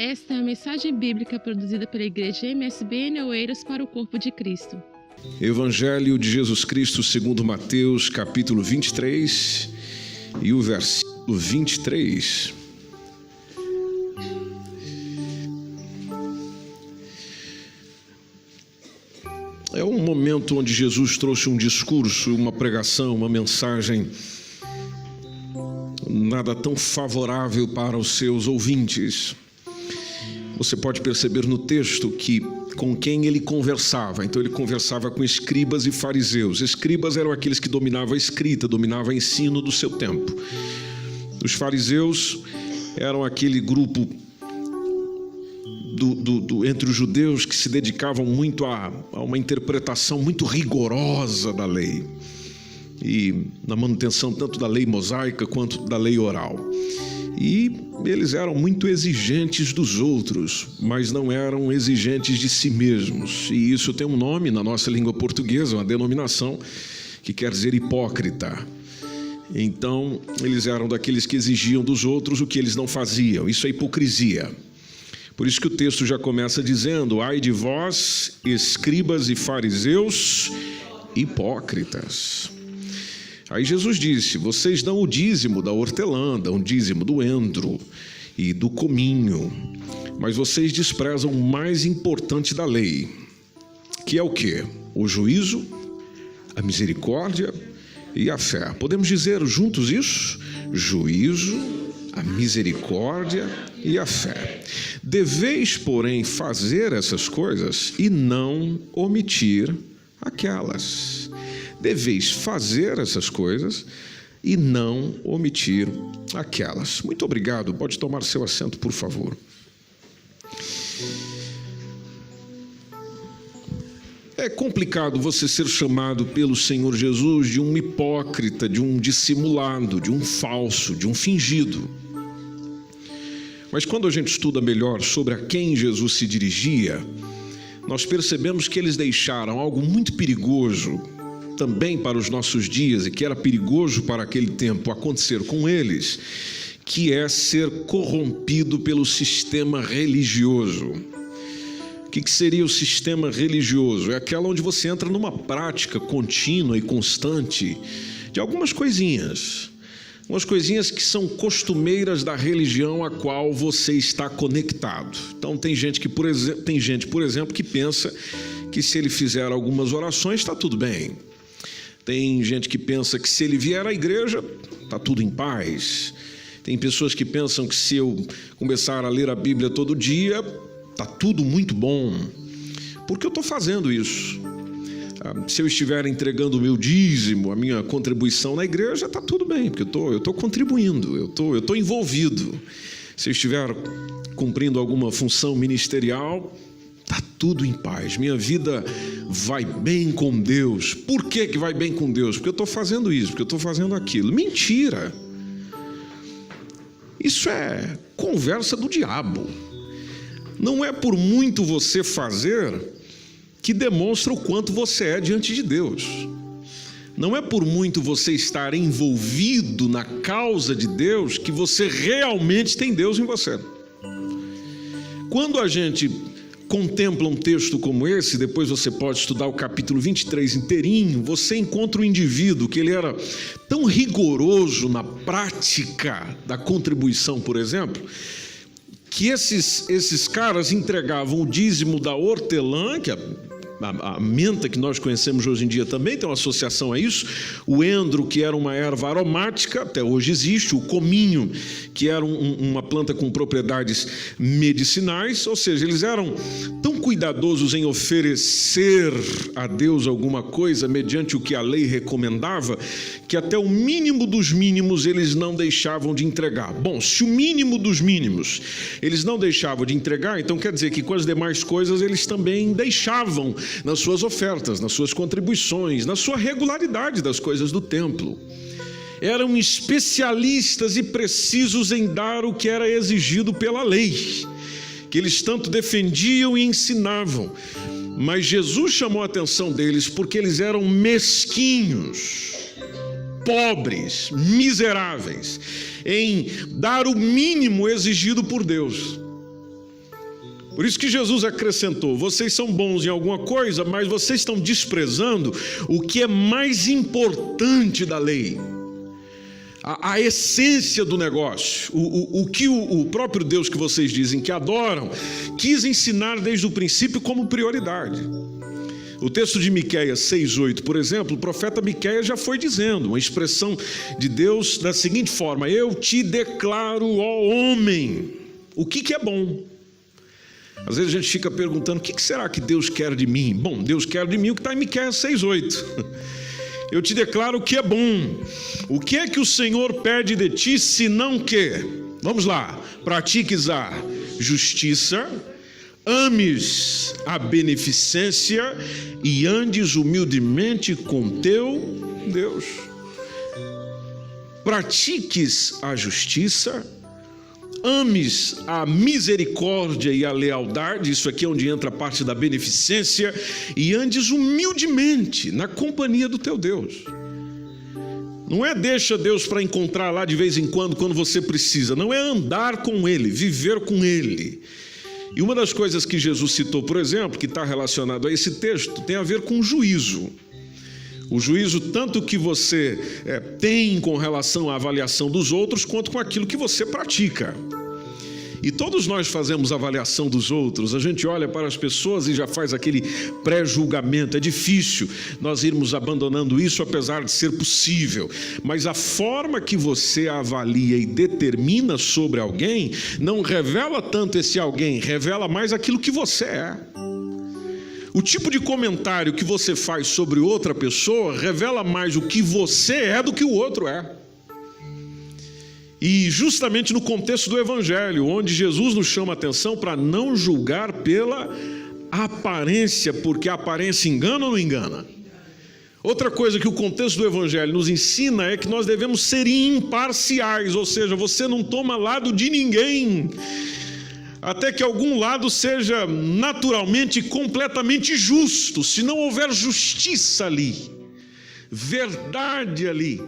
Esta é a mensagem bíblica produzida pela Igreja MSBN Oeiras para o Corpo de Cristo. Evangelho de Jesus Cristo segundo Mateus, capítulo 23 e o versículo 23. É um momento onde Jesus trouxe um discurso, uma pregação, uma mensagem nada tão favorável para os seus ouvintes. Você pode perceber no texto que com quem ele conversava. Então ele conversava com escribas e fariseus. Escribas eram aqueles que dominavam a escrita, dominavam o ensino do seu tempo. Os fariseus eram aquele grupo entre os judeus que se dedicavam muito a uma interpretação muito rigorosa da lei e na manutenção tanto da lei mosaica quanto da lei oral. E eles eram muito exigentes dos outros, mas não eram exigentes de si mesmos. E isso tem um nome na nossa língua portuguesa, uma denominação que quer dizer hipócrita. Então, eles eram daqueles que exigiam dos outros o que eles não faziam. Isso é hipocrisia. Por isso que o texto já começa dizendo: ai de vós, escribas e fariseus, hipócritas. Aí Jesus disse: vocês dão o dízimo da hortelã, dão o dízimo do endro e do cominho, mas vocês desprezam o mais importante da lei, que é o quê? O juízo, a misericórdia e a fé. Podemos dizer juntos isso? Juízo, a misericórdia e a fé. Deveis, porém, fazer essas coisas e não omitir aquelas. Deveis fazer essas coisas e não omitir aquelas. Muito obrigado. Pode tomar seu assento, por favor. É complicado você ser chamado pelo Senhor Jesus de um hipócrita, de um dissimulado, de um falso, de um fingido. Mas quando a gente estuda melhor sobre a quem Jesus se dirigia, nós percebemos que eles deixaram algo muito perigoso também para os nossos dias, e que era perigoso para aquele tempo acontecer com eles, que é ser corrompido pelo sistema religioso. O que seria o sistema religioso? É aquela onde você entra numa prática contínua e constante de algumas coisinhas. Umas coisinhas que são costumeiras da religião a qual você está conectado. Então tem gente, por exemplo, que pensa que se ele fizer algumas orações está tudo bem. Tem gente que pensa que se ele vier à igreja está tudo em paz. Tem pessoas que pensam que se eu começar a ler a Bíblia todo dia está tudo muito bom. Por que eu estou fazendo isso? Se eu estiver entregando o meu dízimo, a minha contribuição na igreja, está tudo bem, porque eu estou contribuindo, eu estou envolvido. Se eu estiver cumprindo alguma função ministerial, está tudo em paz. Minha vida vai bem com Deus. Por que vai bem com Deus? Porque eu estou fazendo isso, porque eu estou fazendo aquilo. Mentira! Isso é conversa do diabo. Não é por muito você fazer que demonstra o quanto você é diante de Deus. Não é por muito você estar envolvido na causa de Deus que você realmente tem Deus em você. Quando a gente contempla um texto como esse, depois você pode estudar o capítulo 23 inteirinho, você encontra um indivíduo que ele era tão rigoroso na prática da contribuição, por exemplo, que esses caras entregavam o dízimo da hortelã, que a menta que nós conhecemos hoje em dia também tem uma associação a isso, o endro, que era uma erva aromática, até hoje existe, o cominho, que era uma planta com propriedades medicinais, ou seja, eles eram tão cuidadosos em oferecer a Deus alguma coisa mediante o que a lei recomendava, que até o mínimo dos mínimos eles não deixavam de entregar. Bom, se o mínimo dos mínimos eles não deixavam de entregar, então quer dizer que com as demais coisas eles também deixavam nas suas ofertas, nas suas contribuições, na sua regularidade das coisas do templo. Eram especialistas e precisos em dar o que era exigido pela lei, que eles tanto defendiam e ensinavam. Mas Jesus chamou a atenção deles porque eles eram mesquinhos, pobres, miseráveis, em dar o mínimo exigido por Deus. Por isso que Jesus acrescentou: vocês são bons em alguma coisa, mas vocês estão desprezando o que é mais importante da lei, a essência do negócio, o que o próprio Deus que vocês dizem que adoram quis ensinar desde o princípio como prioridade. O texto de Miqueias 6:8, por exemplo, o profeta Miqueias já foi dizendo uma expressão de Deus da seguinte forma: eu te declaro, ó homem, o que é bom. Às vezes a gente fica perguntando: o que será que Deus quer de mim? Bom, Deus quer de mim o que está em Miqueias 6:8. Eu te declaro o que é bom. O que é que o Senhor pede de ti, senão que, vamos lá, pratiques a justiça, ames a beneficência e andes humildemente com teu Deus. Pratiques a justiça, ames a misericórdia e a lealdade, isso aqui é onde entra a parte da beneficência, e andes humildemente na companhia do teu Deus. Não é deixa Deus para encontrar lá de vez em quando você precisa, não é andar com Ele, viver com Ele. E uma das coisas que Jesus citou, por exemplo, que está relacionado a esse texto, tem a ver com juízo. O juízo tanto que você tem com relação à avaliação dos outros, quanto com aquilo que você pratica. E todos nós fazemos avaliação dos outros, a gente olha para as pessoas e já faz aquele pré-julgamento. É difícil nós irmos abandonando isso, apesar de ser possível. Mas a forma que você avalia e determina sobre alguém, não revela tanto esse alguém, revela mais aquilo que você é. O tipo de comentário que você faz sobre outra pessoa revela mais o que você é do que o outro é. E justamente no contexto do Evangelho, onde Jesus nos chama a atenção para não julgar pela aparência, porque a aparência engana ou não engana? Outra coisa que o contexto do Evangelho nos ensina é que nós devemos ser imparciais, ou seja, você não toma lado de ninguém, até que algum lado seja naturalmente completamente justo. Se não houver justiça ali, verdade ali,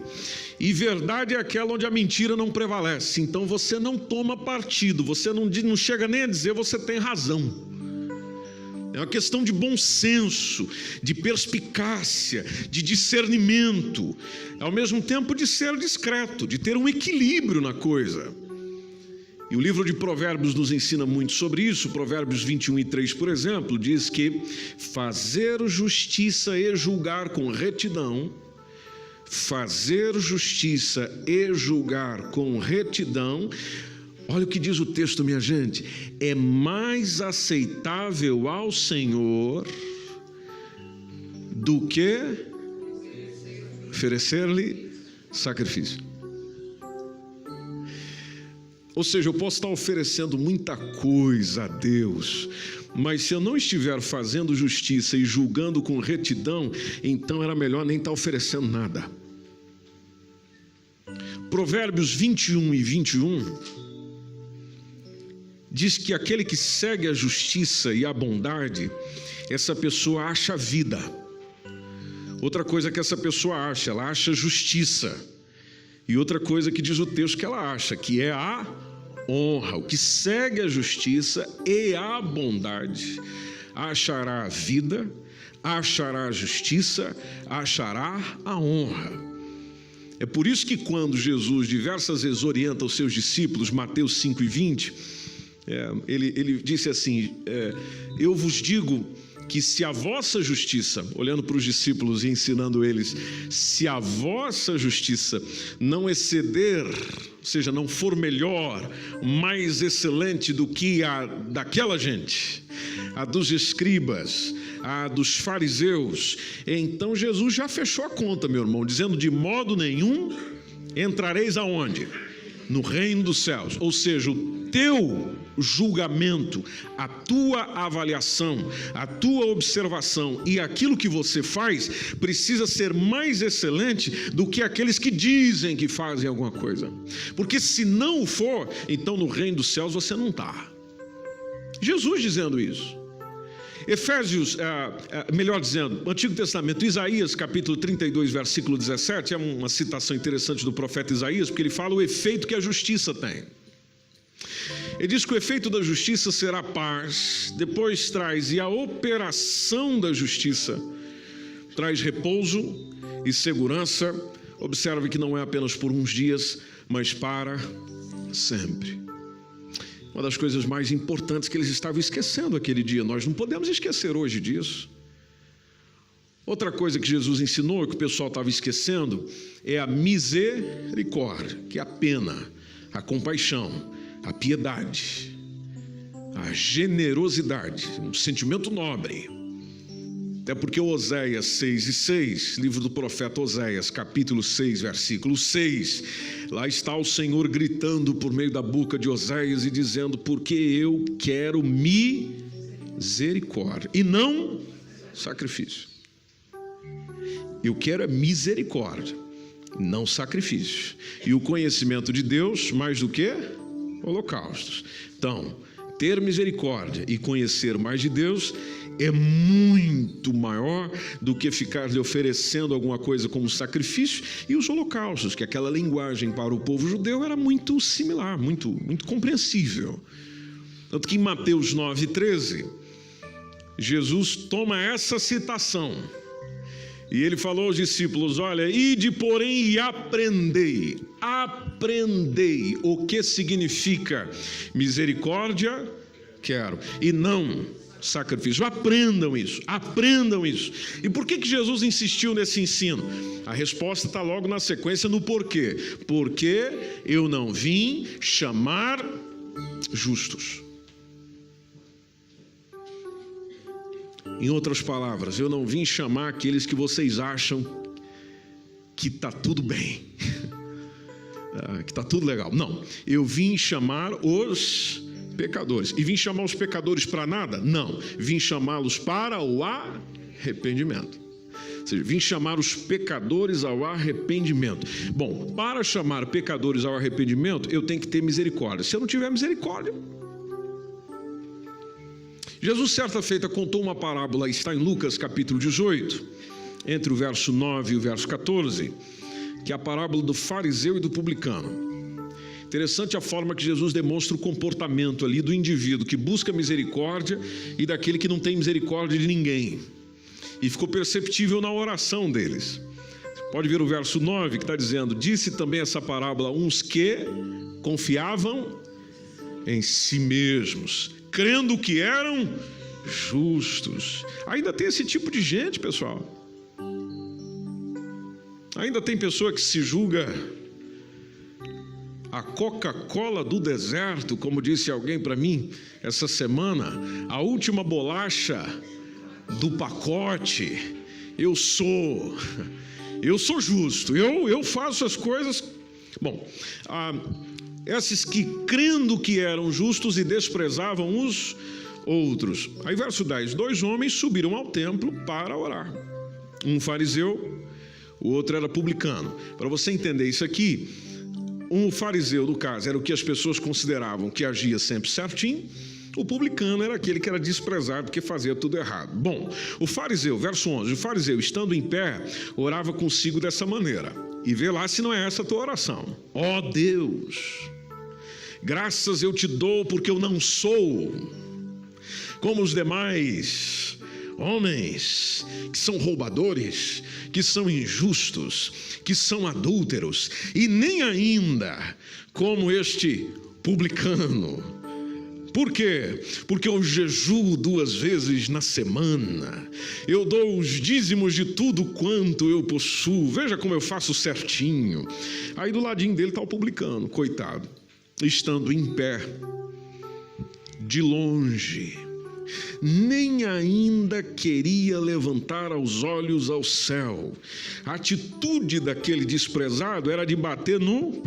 e verdade é aquela onde a mentira não prevalece, então você não toma partido, você não chega nem a dizer você tem razão. É uma questão de bom senso, de perspicácia, de discernimento, ao mesmo tempo de ser discreto, de ter um equilíbrio na coisa. E o livro de Provérbios nos ensina muito sobre isso. Provérbios 21:3, por exemplo, diz que fazer justiça e julgar com retidão, fazer justiça e julgar com retidão, olha o que diz o texto, minha gente, é mais aceitável ao Senhor do que oferecer-lhe sacrifício. Ou seja, eu posso estar oferecendo muita coisa a Deus, mas se eu não estiver fazendo justiça e julgando com retidão, então era melhor nem estar oferecendo nada. Provérbios 21:21 diz que aquele que segue a justiça e a bondade, essa pessoa acha vida. Outra coisa que essa pessoa acha, ela acha justiça. E outra coisa que diz o texto que ela acha, que é a honra. O que segue a justiça e a bondade achará a vida, achará a justiça, achará a honra. É por isso que quando Jesus diversas vezes orienta os seus discípulos, Mateus 5:20, ele disse assim, eu vos digo que se a vossa justiça, olhando para os discípulos e ensinando eles, se a vossa justiça não exceder, ou seja, não for melhor, mais excelente do que a daquela gente, a dos escribas, a dos fariseus, então Jesus já fechou a conta, meu irmão, dizendo: de modo nenhum entrareis aonde? No reino dos céus. Ou seja, o teu julgamento, a tua avaliação, a tua observação e aquilo que você faz precisa ser mais excelente do que aqueles que dizem que fazem alguma coisa. Porque se não for, então no reino dos céus você não está. Jesus dizendo isso. Efésios, melhor dizendo, Antigo Testamento, Isaías capítulo 32, versículo 17, é uma citação interessante do profeta Isaías, porque ele fala o efeito que a justiça tem. Ele diz que o efeito da justiça será paz, depois traz, e a operação da justiça traz repouso e segurança. Observe que não é apenas por uns dias, mas para sempre. Uma das coisas mais importantes que eles estavam esquecendo aquele dia, nós não podemos esquecer hoje disso. Outra coisa que Jesus ensinou, que o pessoal estava esquecendo, é a misericórdia, que é a pena, a compaixão, a piedade, a generosidade, um sentimento nobre. Até porque Oséias 6:6, livro do profeta Oséias, capítulo 6, versículo 6, lá está o Senhor gritando por meio da boca de Oséias e dizendo: porque eu quero misericórdia e não sacrifício. Eu quero é misericórdia, não sacrifício. E o conhecimento de Deus mais do que holocaustos. Então, ter misericórdia e conhecer mais de Deus é muito maior do que ficar lhe oferecendo alguma coisa como sacrifício. E os holocaustos, que aquela linguagem para o povo judeu era muito similar, muito compreensível. Tanto que em Mateus 9:13, Jesus toma essa citação e ele falou aos discípulos: olha, ide porém e aprendei o que significa misericórdia, quero, e não sacrifício. Aprendam isso. E por que Jesus insistiu nesse ensino? A resposta está logo na sequência, no porquê. Porque eu não vim chamar justos. Em outras palavras, eu não vim chamar aqueles que vocês acham que está tudo bem, que está tudo legal. Não, eu vim chamar os pecadores. E vim chamar os pecadores para nada? Não, vim chamá-los para o arrependimento. Ou seja, vim chamar os pecadores ao arrependimento. Bom, para chamar pecadores ao arrependimento, eu tenho que ter misericórdia. Se eu não tiver misericórdia... Jesus, certa feita, contou uma parábola, está em Lucas capítulo 18, entre o verso 9 e o verso 14, que é a parábola do fariseu e do publicano. Interessante a forma que Jesus demonstra o comportamento ali do indivíduo que busca misericórdia e daquele que não tem misericórdia de ninguém. E ficou perceptível na oração deles. Pode ver o verso 9 que está dizendo: disse também essa parábola a uns que confiavam em si mesmos, crendo que eram justos. Ainda tem esse tipo de gente, pessoal. Ainda tem pessoa que se julga a Coca-Cola do deserto, como disse alguém para mim essa semana, a última bolacha do pacote. Eu sou justo, eu faço as coisas. Bom, esses que crendo que eram justos e desprezavam os outros. Aí verso 10, 2 homens subiram ao templo para orar. Um fariseu, o outro era publicano. Para você entender isso aqui, um fariseu, no caso, era o que as pessoas consideravam que agia sempre certinho. O publicano era aquele que era desprezado porque fazia tudo errado. Bom, o fariseu, verso 11, o fariseu, estando em pé, orava consigo dessa maneira. E vê lá se não é essa a tua oração. Ó Deus, graças eu te dou porque eu não sou como os demais homens que são roubadores, que são injustos, que são adúlteros, e nem ainda como este publicano. Por quê? Porque eu jejuo 2 vezes na semana, eu dou os dízimos de tudo quanto eu possuo, veja como eu faço certinho. Aí do ladinho dele está o publicano, coitado, estando em pé, de longe, nem ainda queria levantar os olhos ao céu. A atitude daquele desprezado era de bater no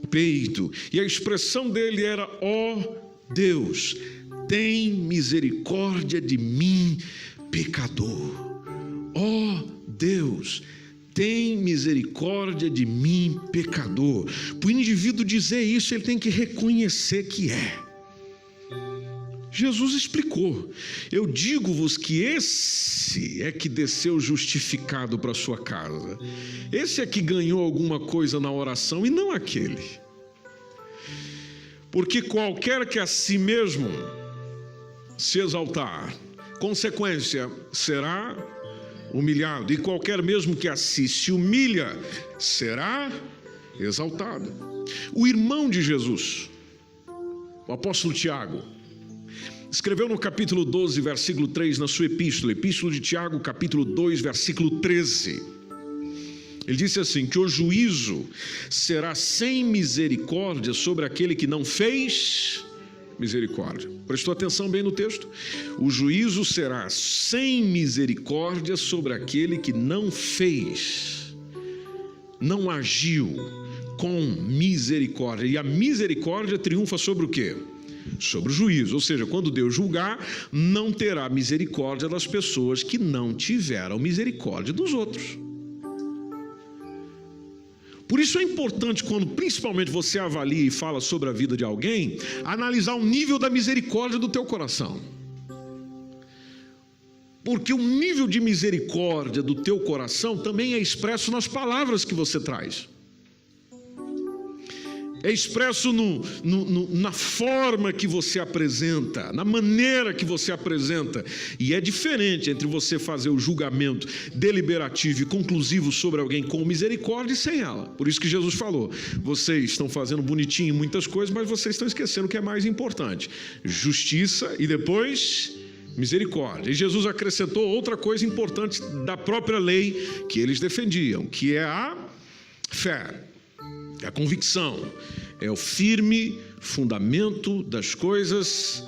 peito, e a expressão dele era: ó Deus, tem misericórdia de mim, pecador. Ó Deus, tem misericórdia de mim, pecador. Para o indivíduo dizer isso, ele tem que reconhecer que é. Jesus explicou: eu digo-vos que esse é que desceu justificado para a sua casa. Esse é que ganhou alguma coisa na oração e não aquele. Porque qualquer que a si mesmo se exaltar, consequência, será humilhado. E qualquer mesmo que a si se humilha, será exaltado. O irmão de Jesus, o apóstolo Tiago, escreveu no capítulo 12, versículo 3, na sua epístola de Tiago, capítulo 2, versículo 13. Ele disse assim, que o juízo será sem misericórdia sobre aquele que não fez misericórdia. Prestou atenção bem no texto? O juízo será sem misericórdia sobre aquele que não fez, não agiu com misericórdia. E a misericórdia triunfa sobre o quê? Sobre o juízo. Ou seja, quando Deus julgar, não terá misericórdia das pessoas que não tiveram misericórdia dos outros. Por isso é importante, quando principalmente você avalia e fala sobre a vida de alguém, analisar o nível da misericórdia do teu coração. Porque o nível de misericórdia do teu coração também é expresso nas palavras que você traz. É expresso na forma que você apresenta, na maneira que você apresenta. E é diferente entre você fazer o julgamento deliberativo e conclusivo sobre alguém com misericórdia e sem ela. Por isso que Jesus falou, vocês estão fazendo bonitinho muitas coisas, mas vocês estão esquecendo o que é mais importante. Justiça e depois misericórdia. E Jesus acrescentou outra coisa importante da própria lei que eles defendiam, que é a fé. A convicção é o firme fundamento das coisas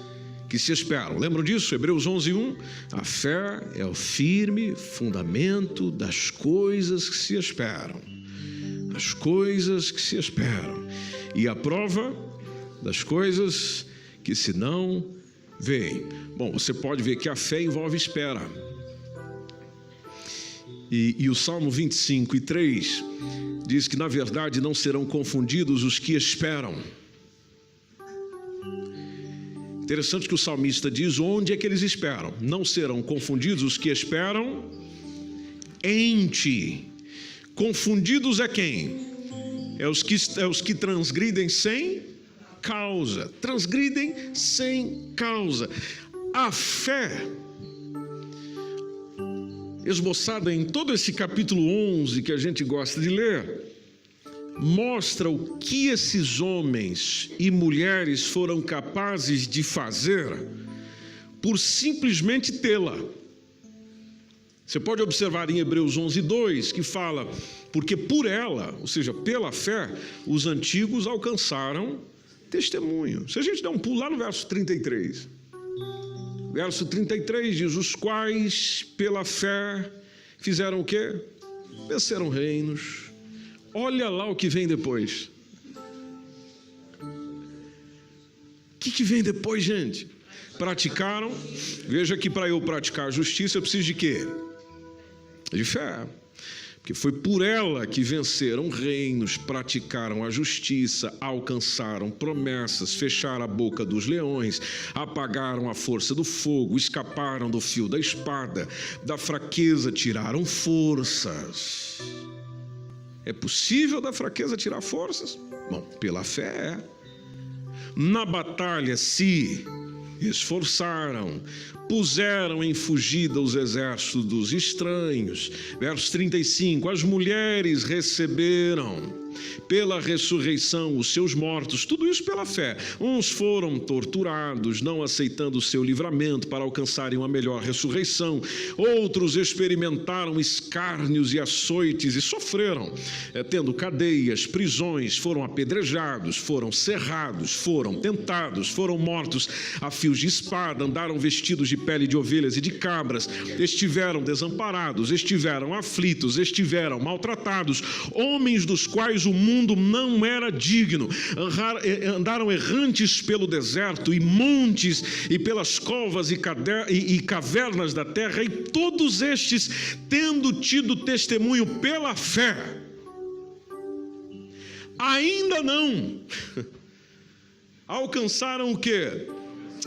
que se esperam. Lembram disso? Hebreus 11:1. A fé é o firme fundamento das coisas que se esperam. As coisas que se esperam. E a prova das coisas que se não veem. Bom, você pode ver que a fé envolve espera. E o Salmo 25:3 diz que, na verdade, não serão confundidos os que esperam. Interessante que o salmista diz onde é que eles esperam. Não serão confundidos os que esperam em ti. Confundidos é quem? É os que transgridem sem causa. Transgridem sem causa. A fé esboçada em todo esse capítulo 11 que a gente gosta de ler, mostra o que esses homens e mulheres foram capazes de fazer por simplesmente tê-la. Você pode observar em Hebreus 11:2 que fala, porque por ela, ou seja, pela fé, os antigos alcançaram testemunho. Se a gente der um pulo lá no verso 33... Verso 33 diz, os quais pela fé fizeram o quê? Venceram reinos. Olha lá o que vem depois. O que vem depois, gente? Praticaram. Veja que para eu praticar a justiça eu preciso de quê? De fé. Porque foi por ela que venceram reinos, praticaram a justiça, alcançaram promessas, fecharam a boca dos leões, apagaram a força do fogo, escaparam do fio da espada, da fraqueza tiraram forças. É possível da fraqueza tirar forças? Bom, pela fé. Na batalha se esforçaram, puseram em fugida os exércitos dos estranhos. Verso 35, as mulheres receberam pela ressurreição os seus mortos, tudo isso pela fé. Uns foram torturados, não aceitando o seu livramento para alcançarem uma melhor ressurreição. Outros experimentaram escárnios e açoites e sofreram, tendo cadeias, prisões, foram apedrejados, foram cerrados, foram tentados, foram mortos a fios de espada, andaram vestidos de pele de ovelhas e de cabras, estiveram desamparados, estiveram aflitos, estiveram maltratados, homens dos quais o mundo não era digno, andaram errantes pelo deserto e montes e pelas covas e cavernas da terra, e todos estes, tendo tido testemunho pela fé, ainda não alcançaram o quê?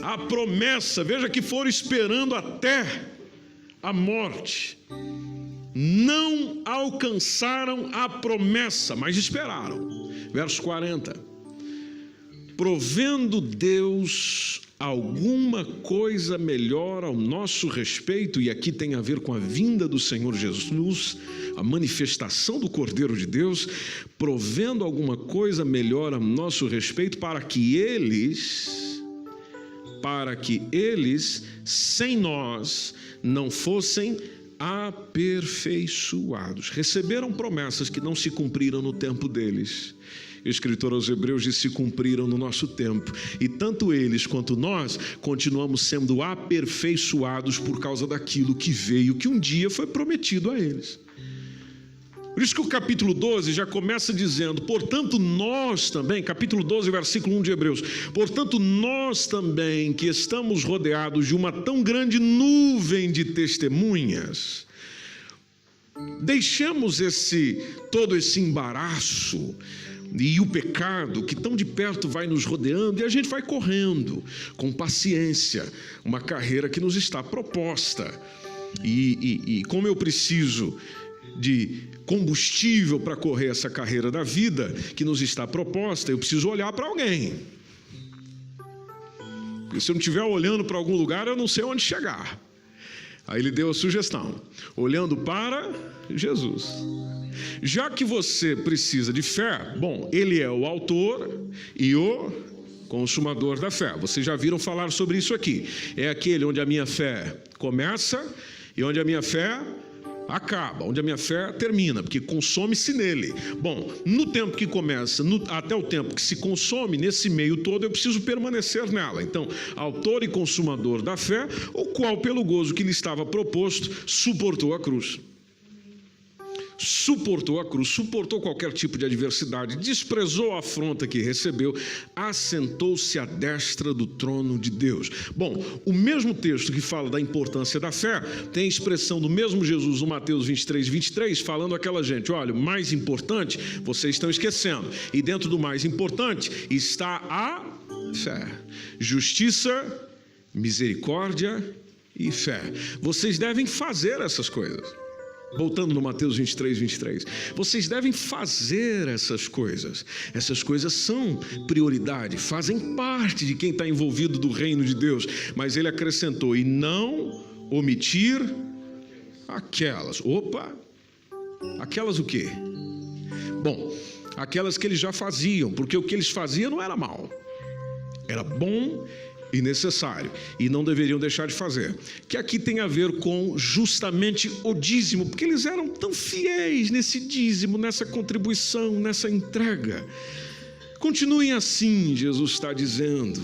A promessa. Veja que foram esperando até a morte. Não alcançaram a promessa, mas esperaram. Verso 40. provendo Deus alguma coisa melhor ao nosso respeito, e aqui tem a ver com a vinda do Senhor Jesus, a manifestação do Cordeiro de Deus, provendo alguma coisa melhor a nosso respeito, para que eles, sem nós, não fossem aperfeiçoados. Receberam promessas que não se cumpriram no tempo deles. O escritor aos Hebreus diz: se cumpriram no nosso tempo. E tanto eles quanto nós continuamos sendo aperfeiçoados por causa daquilo que veio, que um dia foi prometido a eles. Por isso que o capítulo 12 já começa dizendo: portanto nós também, capítulo 12, versículo 1 de Hebreus, portanto nós também, que estamos rodeados de uma tão grande nuvem de testemunhas, deixamos todo esse embaraço e o pecado que tão de perto vai nos rodeando, e a gente vai correndo com paciência uma carreira que nos está proposta. E como eu preciso de combustível para correr essa carreira da vida que nos está proposta, eu preciso olhar para alguém. Porque se eu não estiver olhando para algum lugar, eu não sei onde chegar. Aí ele deu a sugestão: olhando para Jesus. Já que você precisa de fé, bom, ele é o autor e o consumador da fé. Vocês já viram falar sobre isso aqui. É aquele onde a minha fé começa e onde a minha fé acaba, onde a minha fé termina, porque consome-se nele. Bom, no tempo que começa, até o tempo que se consome, nesse meio todo eu preciso permanecer nela. Então, autor e consumador da fé, o qual pelo gozo que lhe estava proposto, suportou a cruz. Suportou a cruz, suportou qualquer tipo de adversidade, desprezou a afronta que recebeu, assentou-se à destra do trono de Deus. Bom, o mesmo texto que fala da importância da fé, tem a expressão do mesmo Jesus no Mateus 23, falando àquela gente: olha, o mais importante vocês estão esquecendo, e dentro do mais importante está a fé, justiça, misericórdia e fé. Vocês devem fazer essas coisas. Voltando no Mateus 23, vocês devem fazer essas coisas. Essas coisas são prioridade, fazem parte de quem está envolvido do reino de Deus. Mas ele acrescentou: e não omitir aquelas. Opa! Aquelas o quê? Bom, aquelas que eles já faziam, porque o que eles faziam não era mal, era bom e necessário, e não deveriam deixar de fazer, que aqui tem a ver com justamente o dízimo, porque eles eram tão fiéis nesse dízimo, nessa contribuição, nessa entrega. Continuem assim, Jesus está dizendo.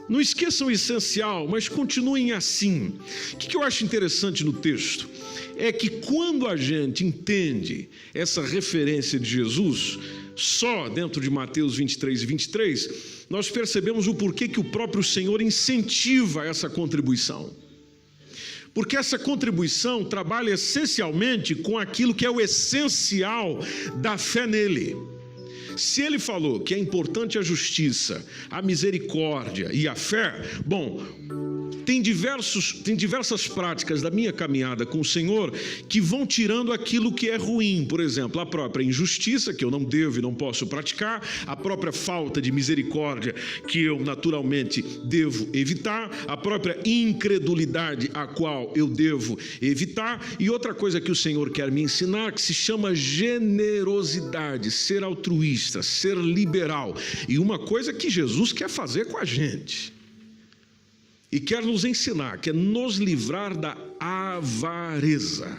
Não esqueçam o essencial, mas continuem assim. O que eu acho interessante no texto é que quando a gente entende essa referência de Jesus, só dentro de Mateus 23, nós percebemos o porquê que o próprio Senhor incentiva essa contribuição. Porque essa contribuição trabalha essencialmente com aquilo que é o essencial da fé nele. Se ele falou que é importante a justiça, a misericórdia e a fé, bom, tem diversas práticas da minha caminhada com o Senhor que vão tirando aquilo que é ruim. Por exemplo, a própria injustiça, que eu não devo e não posso praticar, a própria falta de misericórdia, que eu naturalmente devo evitar, a própria incredulidade, a qual eu devo evitar, e outra coisa que o Senhor quer me ensinar, que se chama generosidade, ser altruísta, ser liberal, e uma coisa que Jesus quer fazer com a gente e quer nos ensinar, que é nos livrar da avareza.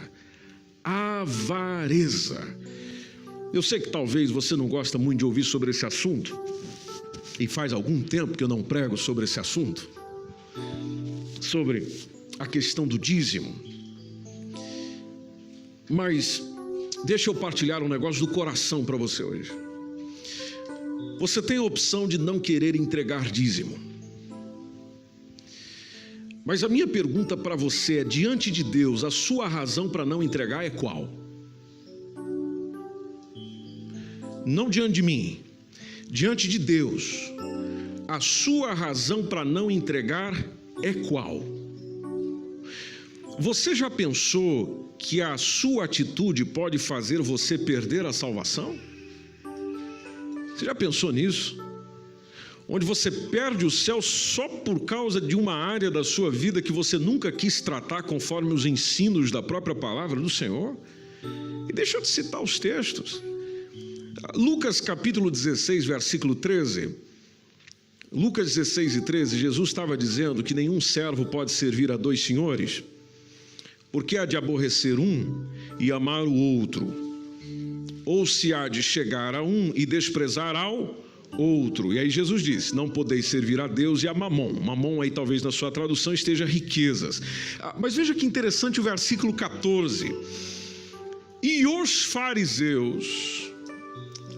Avareza. Eu sei que talvez você não gosta muito de ouvir sobre esse assunto, e faz algum tempo que eu não prego sobre esse assunto, sobre a questão do dízimo. Mas deixa eu partilhar um negócio do coração para você hoje. Você tem a opção de não querer entregar dízimo. Mas a minha pergunta para você é: diante de Deus, a sua razão para não entregar é qual? Não diante de mim, diante de Deus, a sua razão para não entregar é qual? Você já pensou que a sua atitude pode fazer você perder a salvação? Você já pensou nisso? onde você perde o céu só por causa de uma área da sua vida que você nunca quis tratar conforme os ensinos da própria palavra do Senhor? E deixa eu te citar os textos. Lucas capítulo 16, versículo 13. Lucas 16 e 13, Jesus estava dizendo que nenhum servo pode servir a dois senhores, porque há de aborrecer um e amar o outro, ou se há de chegar a um e desprezar ao outro. E aí Jesus disse: não podeis servir a Deus e a Mamon. Mamon aí talvez na sua tradução esteja riquezas. Mas veja que interessante o versículo 14. E os fariseus,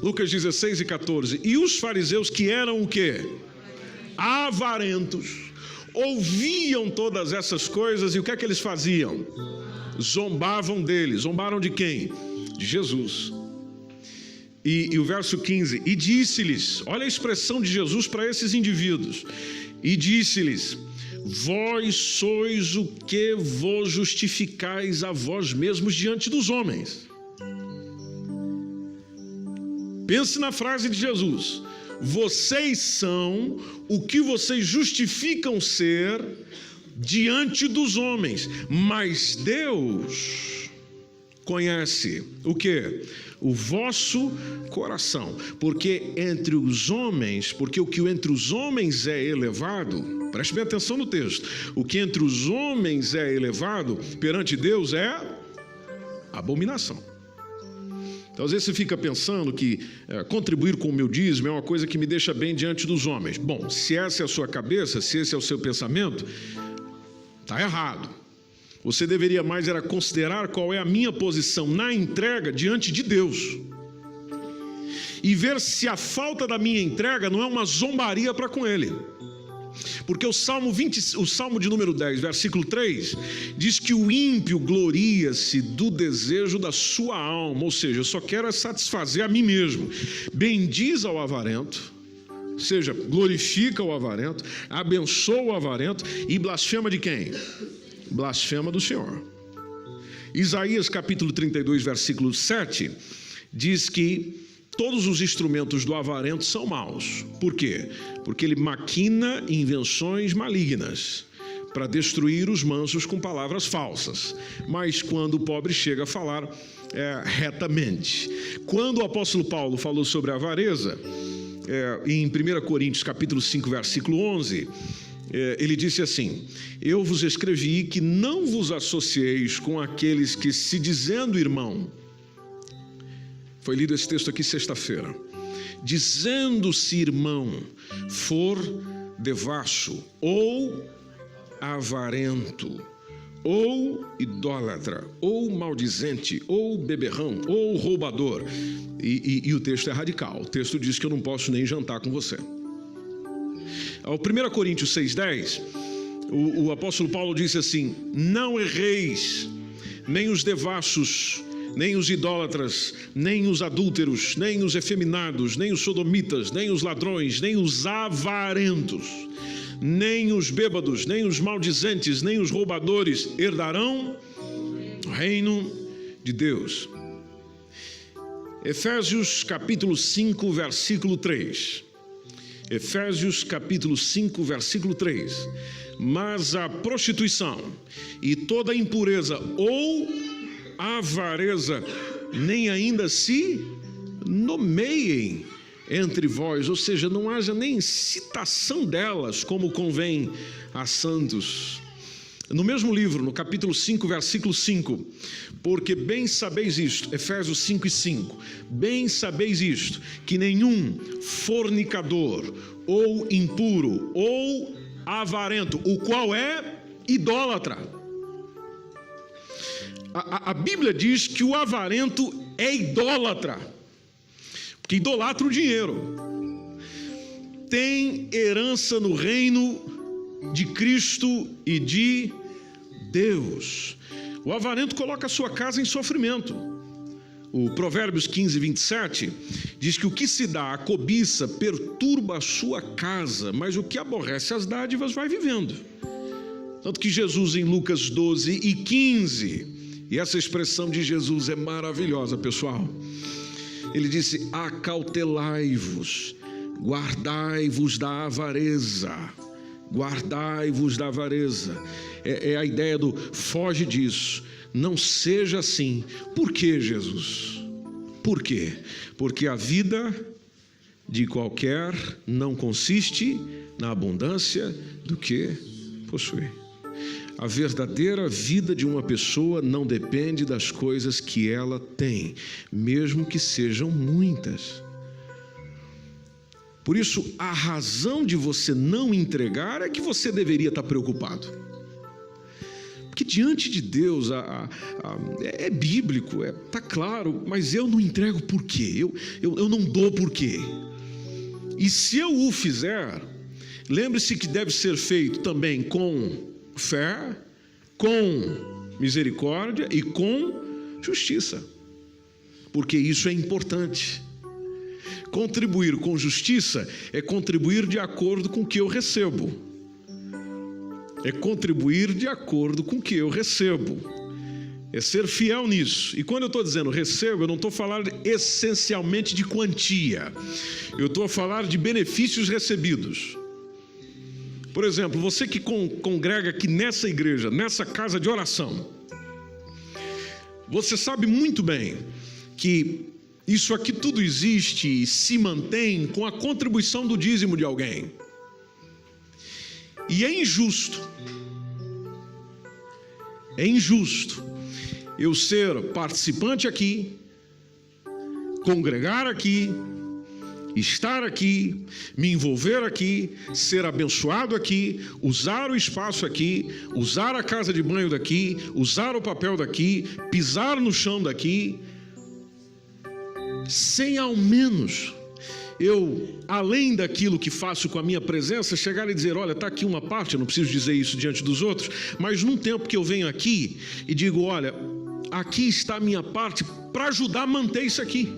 Lucas 16 e 14, e os fariseus que eram o quê? Avarentos, ouviam todas essas coisas e o que é que eles faziam? Zombavam deles. Zombaram de quem? De Jesus. E o verso 15, e disse-lhes, olha a expressão de Jesus para esses indivíduos, e disse-lhes: vós sois o que vos justificais a vós mesmos diante dos homens. Pense na frase de Jesus: vocês são o que vocês justificam ser diante dos homens, mas Deus conhece o quê? O vosso coração, porque entre os homens, porque o que entre os homens é elevado, preste bem atenção no texto, o que entre os homens é elevado, perante Deus é abominação. Então, às vezes você fica pensando que contribuir com o meu dízimo é uma coisa que me deixa bem diante dos homens. Bom, se essa é a sua cabeça, se esse é o seu pensamento, está errado. Você deveria mais era considerar qual é a minha posição na entrega diante de Deus. E ver se a falta da minha entrega não é uma zombaria para com Ele. Porque o Salmo de número 10, versículo 3, diz que o ímpio gloria-se do desejo da sua alma, ou seja, eu só quero satisfazer a mim mesmo. Bendiz ao avarento, ou seja, glorifica o avarento, abençoa o avarento e blasfema de quem? Blasfema do Senhor. Isaías capítulo 32, versículo 7, diz que todos os instrumentos do avarento são maus. Por quê? Porque ele maquina invenções malignas para destruir os mansos com palavras falsas. Mas quando o pobre chega a falar retamente. Quando o apóstolo Paulo falou sobre a avareza, em 1 Coríntios capítulo 5, versículo 11, ele disse assim: eu vos escrevi que não vos associeis com aqueles que, se dizendo irmão, foi lido esse texto aqui sexta-feira, dizendo-se irmão, for devasso, ou avarento, ou idólatra, ou maldizente, ou beberrão, ou roubador. E o texto é radical. O texto diz que eu não posso nem jantar com você. Ao 1 Coríntios 6,10, o apóstolo Paulo disse assim: não erreis, nem os devassos, nem os idólatras, nem os adúlteros, nem os efeminados, nem os sodomitas, nem os ladrões, nem os avarentos, nem os bêbados, nem os maldizentes, nem os roubadores herdarão o reino de Deus. Efésios capítulo 5, versículo 3. Efésios capítulo 5, versículo 3. Mas a prostituição e toda impureza ou avareza nem ainda se nomeiem entre vós, ou seja, não haja nem citação delas, como convém a santos. No mesmo livro, no capítulo 5, versículo 5, porque bem sabeis isto, Efésios 5 e 5, bem sabeis isto, que nenhum fornicador, ou impuro, ou avarento, o qual é idólatra. A Bíblia diz que o avarento é idólatra, porque idolatra o dinheiro, tem herança no reino de Cristo e de Deus. O avarento coloca a sua casa em sofrimento. O Provérbios 15, 27 diz que o que se dá à cobiça perturba a sua casa, mas o que aborrece as dádivas vai vivendo. Tanto que Jesus em Lucas 12 e 15, e essa expressão de Jesus é maravilhosa, pessoal. Ele disse: acautelai-vos Guardai-vos da avareza. Guardai-vos da avareza. É a ideia do foge disso. Não seja assim. Por que, Jesus? Por quê? Porque a vida de qualquer não consiste na abundância do que possui. A verdadeira vida de uma pessoa não depende das coisas que ela tem, mesmo que sejam muitas. Por isso, a razão de você não entregar é que você deveria estar preocupado. Porque diante de Deus é bíblico, está claro, mas eu não entrego por quê? Eu não dou por quê? E se eu o fizer, lembre-se que deve ser feito também com fé, com misericórdia e com justiça, porque isso é importante. Contribuir com justiça é contribuir de acordo com o que eu recebo. É contribuir de acordo com o que eu recebo. É ser fiel nisso. E quando eu estou dizendo recebo, eu não estou falando essencialmente de quantia. Eu estou a falar de benefícios recebidos. Por exemplo, você que congrega aqui nessa igreja, nessa casa de oração, você sabe muito bem que isso aqui tudo existe e se mantém com a contribuição do dízimo de alguém. E é injusto eu ser participante aqui, congregar aqui, estar aqui, me envolver aqui, ser abençoado aqui, usar o espaço aqui, usar a casa de banho daqui, usar o papel daqui, pisar no chão daqui, sem ao menos eu, além daquilo que faço com a minha presença, chegar e dizer, olha, está aqui uma parte, eu não preciso dizer isso diante dos outros, mas num tempo que eu venho aqui e digo, olha, aqui está a minha parte para ajudar a manter isso aqui.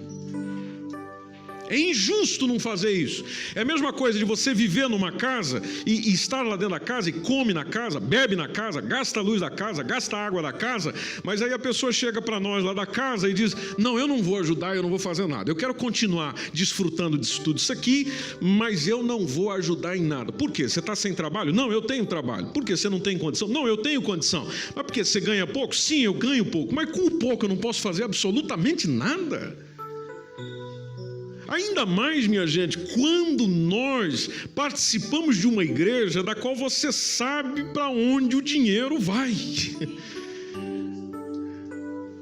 É injusto não fazer isso. É a mesma coisa de você viver numa casa e estar lá dentro da casa e come na casa, bebe na casa, gasta a luz da casa, gasta a água da casa, mas aí a pessoa chega para nós lá da casa e diz, não, eu não vou ajudar, eu não vou fazer nada. Eu quero continuar desfrutando disso tudo isso aqui, mas eu não vou ajudar em nada. Por quê? Você está sem trabalho? Não, eu tenho trabalho. Por quê? Você não tem condição? Não, eu tenho condição. Mas por quê? Você ganha pouco? Sim, eu ganho pouco. Mas com o pouco eu não posso fazer absolutamente nada. Ainda mais, minha gente, quando nós participamos de uma igreja da qual você sabe para onde o dinheiro vai.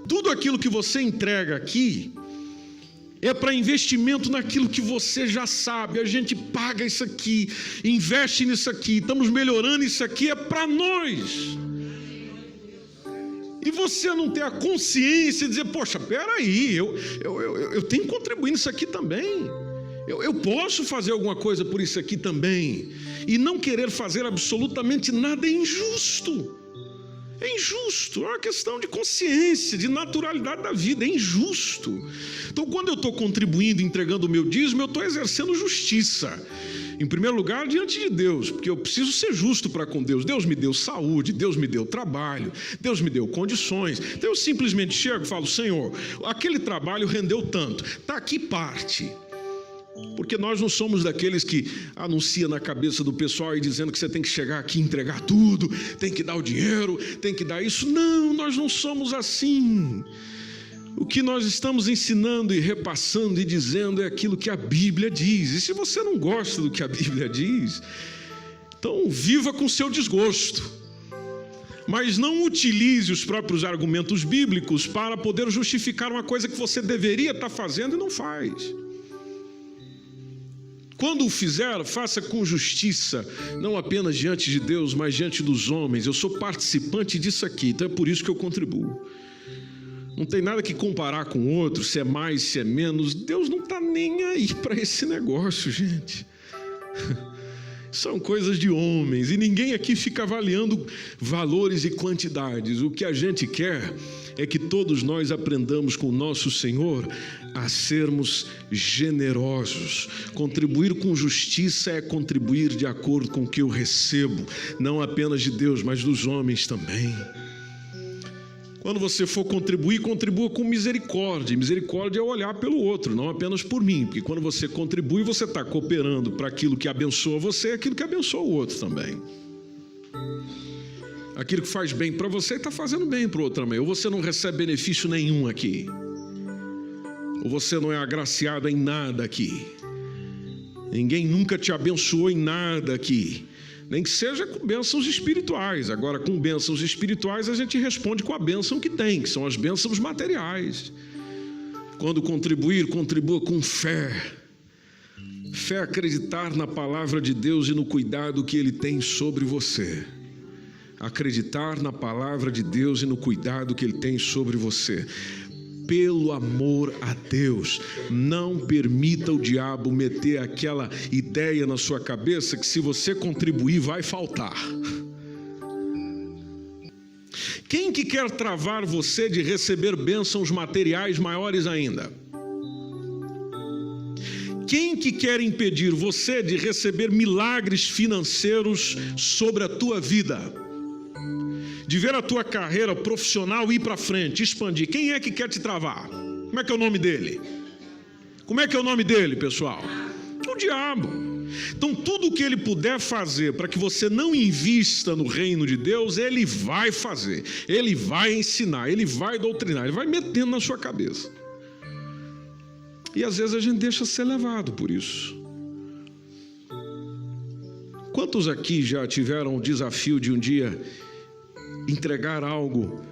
Tudo aquilo que você entrega aqui é para investimento naquilo que você já sabe. A gente paga isso aqui, investe nisso aqui, estamos melhorando isso aqui, é para nós. E você não ter a consciência de dizer, poxa, peraí, eu tenho que contribuir nisso aqui também. Eu posso fazer alguma coisa por isso aqui também. E não querer fazer absolutamente nada é injusto. É injusto, é uma questão de consciência, de naturalidade da vida, é injusto. Então, quando eu estou contribuindo, entregando o meu dízimo, eu estou exercendo justiça. Em primeiro lugar, diante de Deus, porque eu preciso ser justo para com Deus. Deus me deu saúde, Deus me deu trabalho, Deus me deu condições. Então eu simplesmente chego e falo, Senhor, aquele trabalho rendeu tanto, está aqui parte. Porque nós não somos daqueles que anuncia na cabeça do pessoal e dizendo que você tem que chegar aqui e entregar tudo, tem que dar o dinheiro, tem que dar isso. Não, nós não somos assim. O que nós estamos ensinando e repassando e dizendo é aquilo que a Bíblia diz. E se você não gosta do que a Bíblia diz, então viva com seu desgosto. Mas não utilize os próprios argumentos bíblicos para poder justificar uma coisa que você deveria estar fazendo e não faz. Quando o fizer, faça com justiça, não apenas diante de Deus, mas diante dos homens. Eu sou participante disso aqui, então é por isso que eu contribuo. Não tem nada que comparar com o outro, se é mais, se é menos. Deus não está nem aí para esse negócio, gente. São coisas de homens e ninguém aqui fica avaliando valores e quantidades. O que a gente quer é que todos nós aprendamos com o nosso Senhor a sermos generosos. Contribuir com justiça é contribuir de acordo com o que eu recebo, não apenas de Deus, mas dos homens também. Quando você for contribuir, contribua com misericórdia. Misericórdia é olhar pelo outro, não apenas por mim. Porque quando você contribui, você está cooperando para aquilo que abençoa você e aquilo que abençoa o outro também. Aquilo que faz bem para você está fazendo bem para o outro também. Ou você não recebe benefício nenhum aqui, ou você não é agraciado em nada aqui. Ninguém nunca te abençoou em nada aqui, nem que seja com bênçãos espirituais. Agora, com bênçãos espirituais, a gente responde com a bênção que tem, que são as bênçãos materiais. Quando contribuir, contribua com fé. Fé é acreditar na palavra de Deus e no cuidado que Ele tem sobre você. Acreditar na palavra de Deus e no cuidado que Ele tem sobre você. Pelo amor a Deus, não permita o diabo meter aquela ideia na sua cabeça que se você contribuir vai faltar. Quem que quer travar você de receber bênçãos materiais maiores ainda? Quem que quer impedir você de receber milagres financeiros sobre a tua vida? De ver a tua carreira profissional ir para frente, expandir. Quem é que quer te travar? Como é que é o nome dele? Como é que é o nome dele, pessoal? O diabo. Então, tudo o que ele puder fazer para que você não invista no reino de Deus, ele vai fazer. Ele vai ensinar, ele vai doutrinar, ele vai metendo na sua cabeça. E às vezes a gente deixa ser levado por isso. Quantos aqui já tiveram o desafio de um dia entregar algo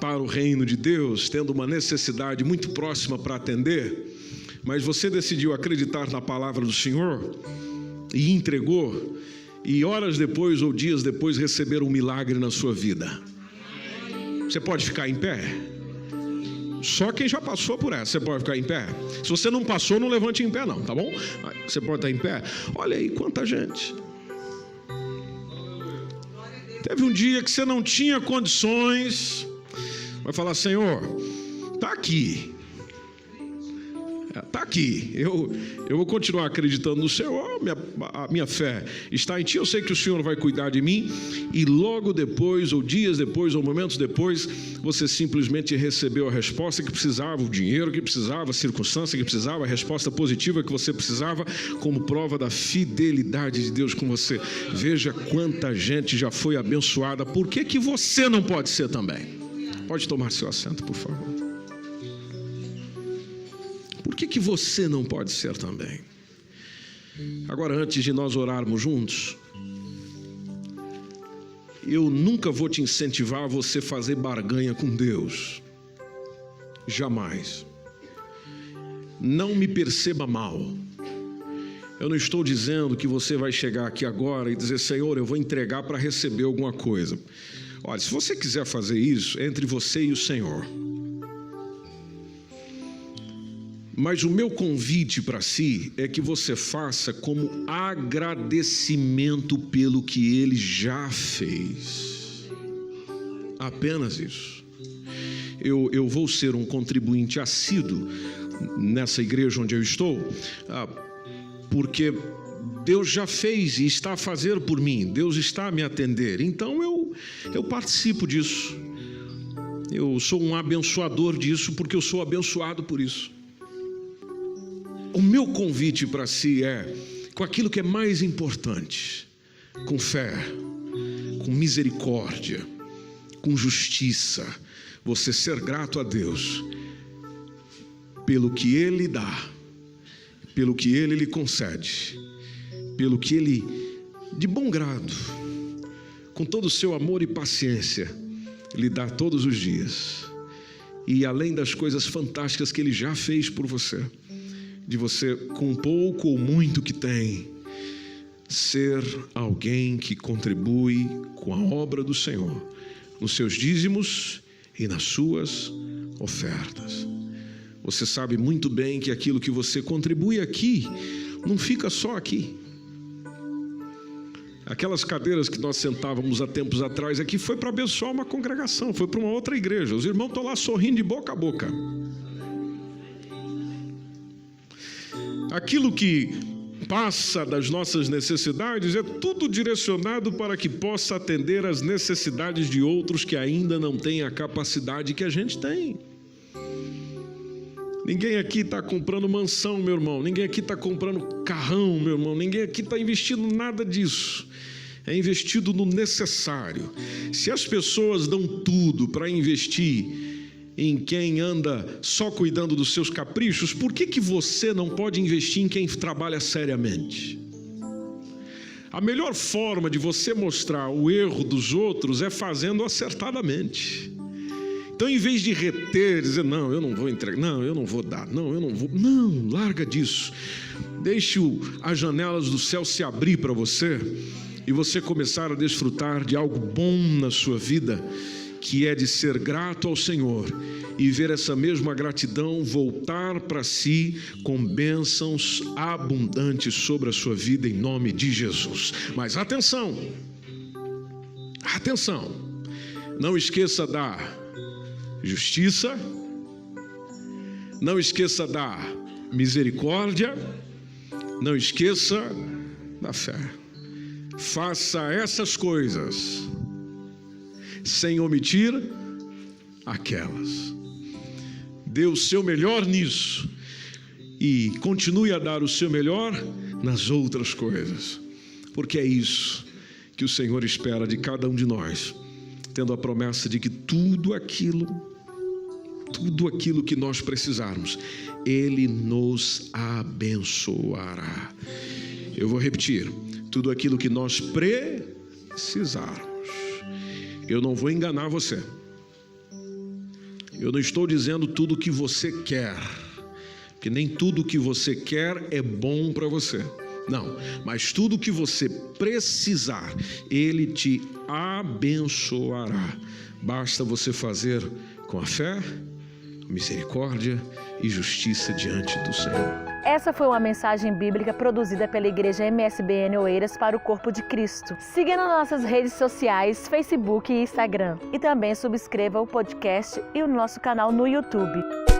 para o reino de Deus, tendo uma necessidade muito próxima para atender, mas você decidiu acreditar na palavra do Senhor e entregou, e horas depois ou dias depois receber um milagre na sua vida? Você pode ficar em pé? Só quem já passou por essa, você pode ficar em pé. Se você não passou, não levante em pé não, tá bom? Você pode estar em pé. Olha aí quanta gente. Teve um dia que você não tinha condições, vai falar: Senhor, está aqui, está aqui, eu vou continuar acreditando no Senhor, a minha fé está em Ti, eu sei que o Senhor vai cuidar de mim. E logo depois, ou dias depois, ou momentos depois, você simplesmente recebeu a resposta que precisava, o dinheiro que precisava, a circunstância que precisava, a resposta positiva que você precisava, como prova da fidelidade de Deus com você. Veja quanta gente já foi abençoada. Por que que você não pode ser também? Pode tomar seu assento, por favor. Por que que você não pode ser também? Agora, antes de nós orarmos juntos, eu nunca vou te incentivar a você fazer barganha com Deus. Jamais. Não me perceba mal. Eu não estou dizendo que você vai chegar aqui agora e dizer: Senhor, eu vou entregar para receber alguma coisa. Olha, se você quiser fazer isso, é entre você e o Senhor. Mas o meu convite para si é que você faça como agradecimento pelo que Ele já fez. Apenas isso. Eu vou ser um contribuinte assíduo nessa igreja onde eu estou, porque Deus já fez e está a fazer por mim. Deus está a me atender. Então eu participo disso. Eu sou um abençoador disso porque eu sou abençoado por isso. O meu convite para si é, com aquilo que é mais importante, com fé, com misericórdia, com justiça, você ser grato a Deus pelo que Ele dá, pelo que Ele lhe concede, pelo que Ele, de bom grado, com todo o seu amor e paciência, lhe dá todos os dias. E além das coisas fantásticas que Ele já fez por você, de você, com pouco ou muito que tem, ser alguém que contribui com a obra do Senhor, nos seus dízimos e nas suas ofertas. Você sabe muito bem que aquilo que você contribui aqui, não fica só aqui. Aquelas cadeiras que nós sentávamos há tempos atrás aqui, foi para abençoar uma congregação, foi para uma outra igreja. Os irmãos estão lá sorrindo de boca a boca. Aquilo que passa das nossas necessidades, é tudo direcionado para que possa atender às necessidades de outros que ainda não têm a capacidade que a gente tem. Ninguém aqui está comprando mansão, meu irmão. Ninguém aqui está comprando carrão, meu irmão. Ninguém aqui está investindo nada disso. É investido no necessário. Se as pessoas dão tudo para investir em quem anda só cuidando dos seus caprichos, por que você não pode investir em quem trabalha seriamente? A melhor forma de você mostrar o erro dos outros é fazendo acertadamente. Então, em vez de reter, dizer, não, eu não vou entregar, não, eu não vou dar, não, eu não vou, não, larga disso. Deixe as janelas do céu se abrir para você e você começar a desfrutar de algo bom na sua vida, que é de ser grato ao Senhor e ver essa mesma gratidão voltar para si com bênçãos abundantes sobre a sua vida em nome de Jesus. Mas atenção, não esqueça da justiça, não esqueça da misericórdia, não esqueça da fé. Faça essas coisas sem omitir aquelas. Dê o seu melhor nisso e continue a dar o seu melhor nas outras coisas, porque é isso que o Senhor espera de cada um de nós, tendo a promessa de que tudo aquilo que nós precisarmos, Ele nos abençoará. Eu vou repetir, tudo aquilo que nós precisarmos. Eu não vou enganar você. Eu não estou dizendo tudo o que você quer, porque nem tudo o que você quer é bom para você. Não, mas tudo o que você precisar, Ele te abençoará. Basta você fazer com a fé, misericórdia e justiça diante do Senhor. Essa foi uma mensagem bíblica produzida pela Igreja MSBN Oeiras para o Corpo de Cristo. Siga nas nossas redes sociais, Facebook e Instagram. E também subscreva o podcast e o nosso canal no YouTube.